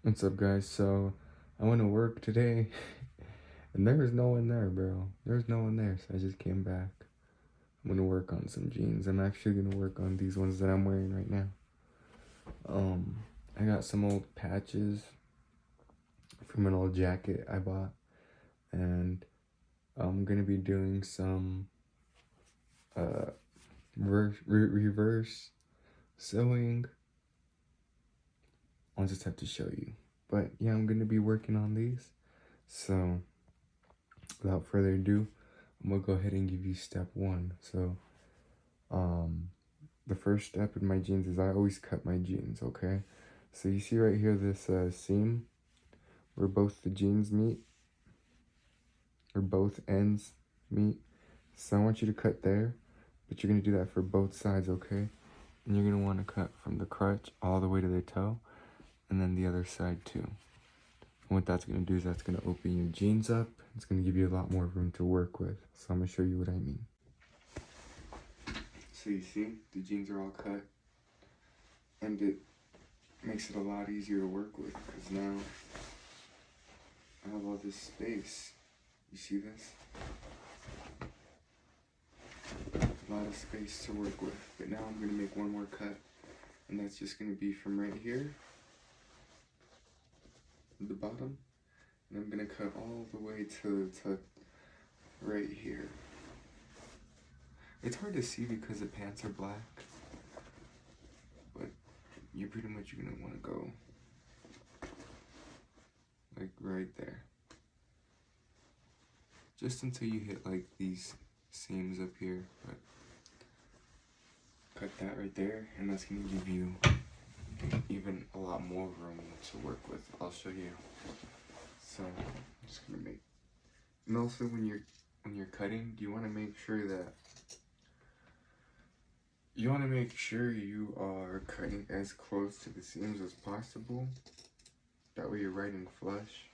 What's up, guys? So I went to work today and there was no one there, bro. There's no one there, so I just came back. I'm gonna work on some jeans. I'm actually gonna work on these ones that I'm wearing right now. Um, I got some old patches from an old jacket I bought, and I'm gonna be doing some reverse sewing. I'll just have to show you. But yeah, I'm gonna be working on these. So without further ado, I'm gonna go ahead and give you step one. So the first step in my jeans is I always cut my jeans, okay? So you see right here this seam where both the jeans meet, or both ends meet. So I want you to cut there, but you're gonna do that for both sides, okay? And you're gonna want to cut from the crotch all the way to the toe, and then the other side too. And what that's gonna do is that's gonna open your jeans up. It's gonna give you a lot more room to work with. So I'm gonna show you what I mean. So you see, the jeans are all cut, and it makes it a lot easier to work with because now I have all this space. You see this? A lot of space to work with. But now I'm gonna make one more cut, and that's just gonna be from right here to the bottom, and I'm gonna cut all the way to right here. It's hard to see because the pants are black, but you're pretty much gonna want to go like right there, just until you hit like these seams up here. But cut that right there, and that's gonna give you even a lot more room to work with. I'll show you. So I'm just gonna make, and also when you're cutting, you want to make sure that you are cutting as close to the seams as possible. That way you're right in flush.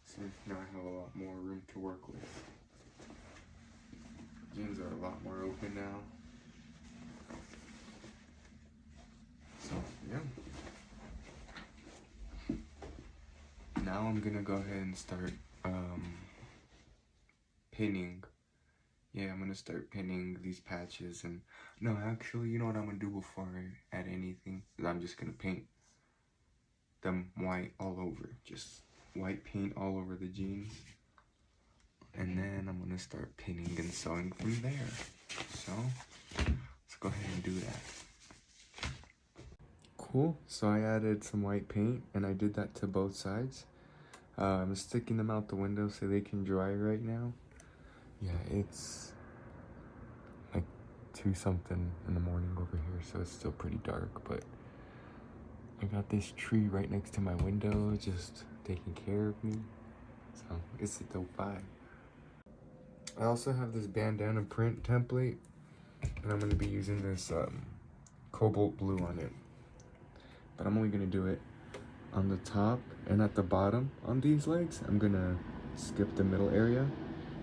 So now I have a lot more room to work with. Jeans are a lot more open now. So yeah. Now I'm gonna go ahead and start pinning. Yeah, I'm gonna start pinning these patches. And no, actually, you know what I'm gonna do before I add anything? Is I'm just gonna paint them white all over. Just white paint all over the jeans. And then I'm gonna start pinning and sewing from there. So let's go ahead and do that. Cool, so I added some white paint and I did that to both sides. I'm sticking them out the window so they can dry right now. Yeah, it's like 2 something in the morning over here, so it's still pretty dark, but I got this tree right next to my window just taking care of me, so it's a dope vibe. I also have this bandana print template, and I'm going to be using this cobalt blue on it, but I'm only going to do it on the top and at the bottom. On these legs, I'm going to skip the middle area,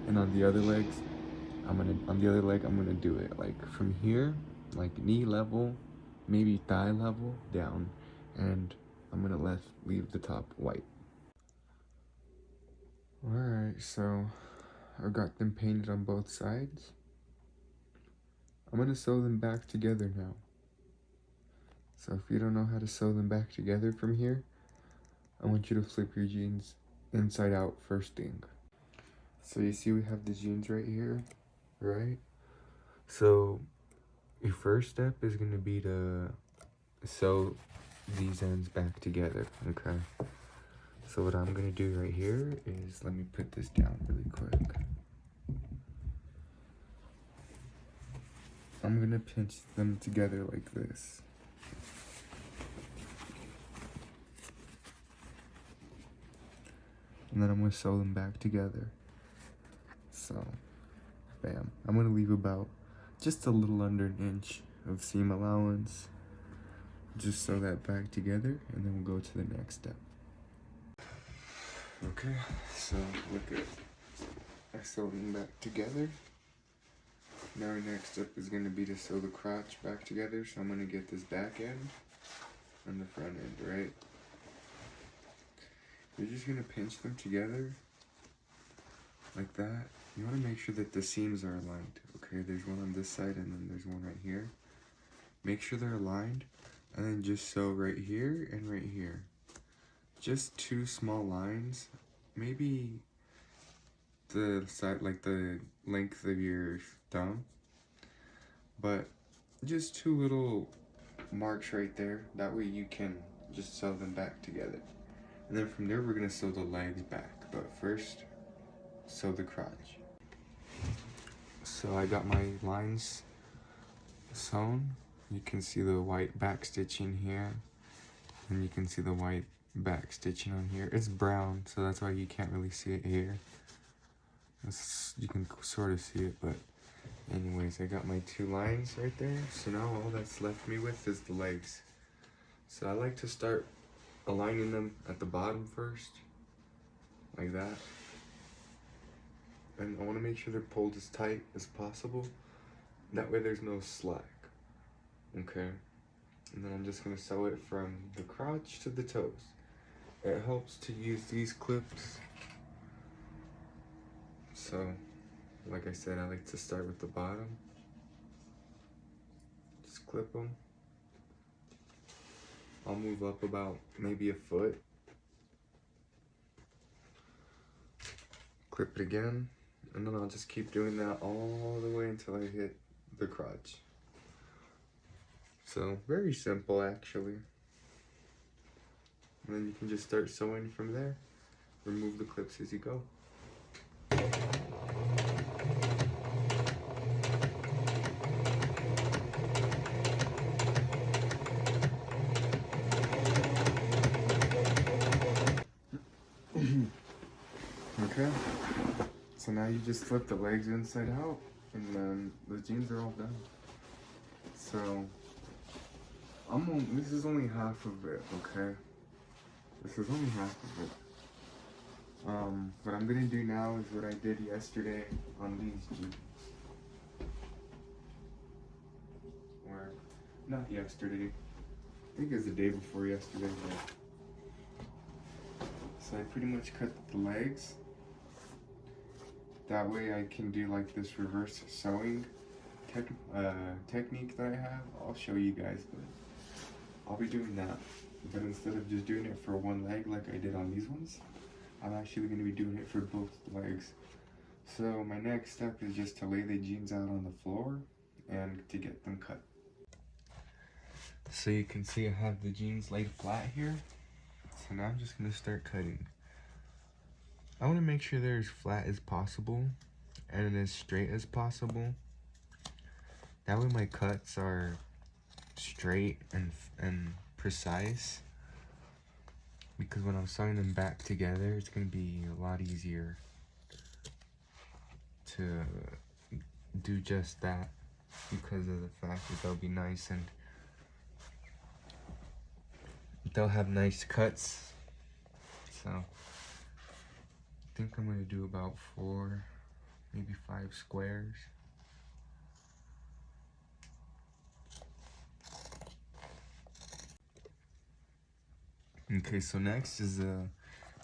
and on the other legs, I'm gonna do it like from here, like knee level, maybe thigh level down, and I'm gonna leave the top white. Alright, so I've got them painted on both sides. I'm gonna sew them back together now. So if you don't know how to sew them back together from here, I want you to flip your jeans inside out first thing. So you see we have the jeans right here, right? So your first step is going to be to sew these ends back together, okay? So what I'm going to do right here is, let me put this down really quick. I'm going to pinch them together like this. And then I'm going to sew them back together. So, bam. I'm going to leave about just a little under an inch of seam allowance. Just sew that back together, and then we'll go to the next step. Okay, so look at, I sewed them back together. Now our next step is going to be to sew the crotch back together. So I'm going to get this back end and the front end, right? You're just going to pinch them together like that. You want to make sure that the seams are aligned. Okay, there's one on this side and then there's one right here. Make sure they're aligned, and then just sew right here and right here. Just 2 small lines, maybe the side, like the length of your thumb, but just 2 little marks right there. That way you can just sew them back together. And then from there we're gonna sew the legs back, but first sew the crotch. So I got my lines sewn. You can see the white back stitching here, and you can see the white back stitching on here. It's brown, so that's why you can't really see it here. You can sort of see it, but anyways, I got my 2 lines right there. So now all that's left me with is the legs. So I like to start aligning them at the bottom first, like that. And I want to make sure they're pulled as tight as possible. That way there's no slack. Okay? And then I'm just going to sew it from the crotch to the toes. It helps to use these clips. So, like I said, I like to start with the bottom. Just clip them. I'll move up about maybe a foot. Clip it again. And then I'll just keep doing that all the way until I hit the crotch. So, very simple actually. And then you can just start sewing from there. Remove the clips as you go. Okay, so now you just flip the legs inside out, and then the jeans are all done. So, this is only half of it, okay? This is only half of it. What I'm gonna do now is what I did yesterday on these jeans. Or, not yesterday, I think it was the day before yesterday, but. So I pretty much cut the legs. That way I can do like this reverse sewing technique that I have. I'll show you guys, but I'll be doing that. But instead of just doing it for one leg like I did on these ones, I'm actually going to be doing it for both legs. So my next step is just to lay the jeans out on the floor and to get them cut. So you can see I have the jeans laid flat here. So now I'm just going to start cutting. I want to make sure they're as flat as possible and as straight as possible. That way my cuts are straight and precise. Because when I'm sewing them back together, it's going to be a lot easier to do just that. Because of the fact that they'll be nice and they'll have nice cuts. So I think I'm going to do about 4, maybe 5 squares. Okay, so next is the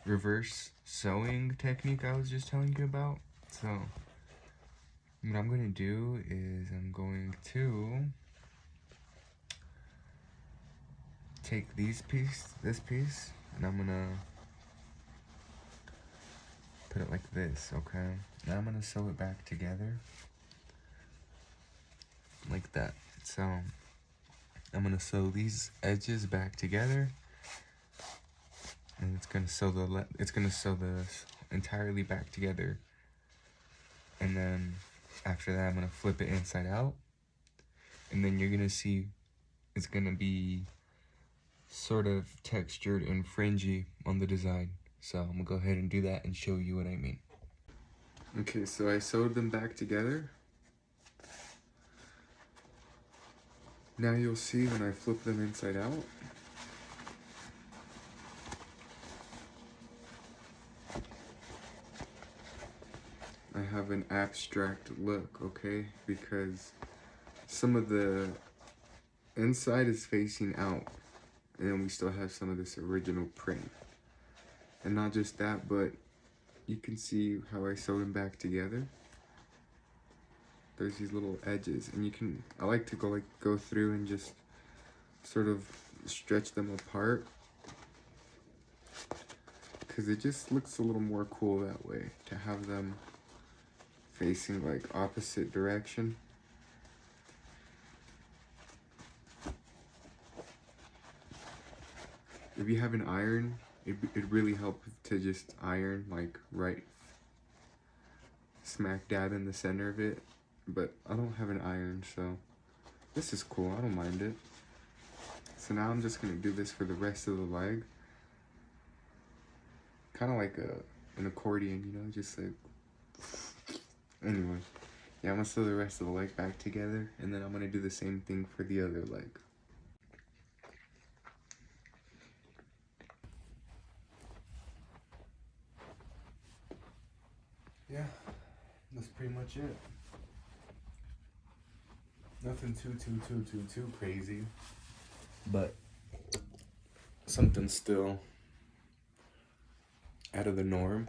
reverse sewing technique I was just telling you about. So what I'm going to do is I'm going to take this piece, and I'm going to put it like this, okay? Now I'm going to sew it back together like that. So I'm going to sew these edges back together, and it's going to sew this entirely back together. And then after that, I'm going to flip it inside out, and then you're going to see it's going to be sort of textured and fringy on the design. So I'm gonna go ahead and do that and show you what I mean. Okay, so I sewed them back together. Now you'll see when I flip them inside out, have an abstract look, okay? Because some of the inside is facing out, and then we still have some of this original print. And not just that, but you can see how I sewed them back together. There's these little edges, and I like to go through and just sort of stretch them apart, because it just looks a little more cool that way, to have them facing like opposite direction. If you have an iron, it'd really help to just iron like right smack dab in the center of it, but I don't have an iron, so this is cool, I don't mind it. So now I'm just gonna do this for the rest of the leg. Kind of like an accordion, you know, just like, anyway. Yeah, I'm gonna sew the rest of the leg back together, and then I'm gonna do the same thing for the other leg. Yeah, that's pretty much it. Nothing too crazy, but something still out of the norm.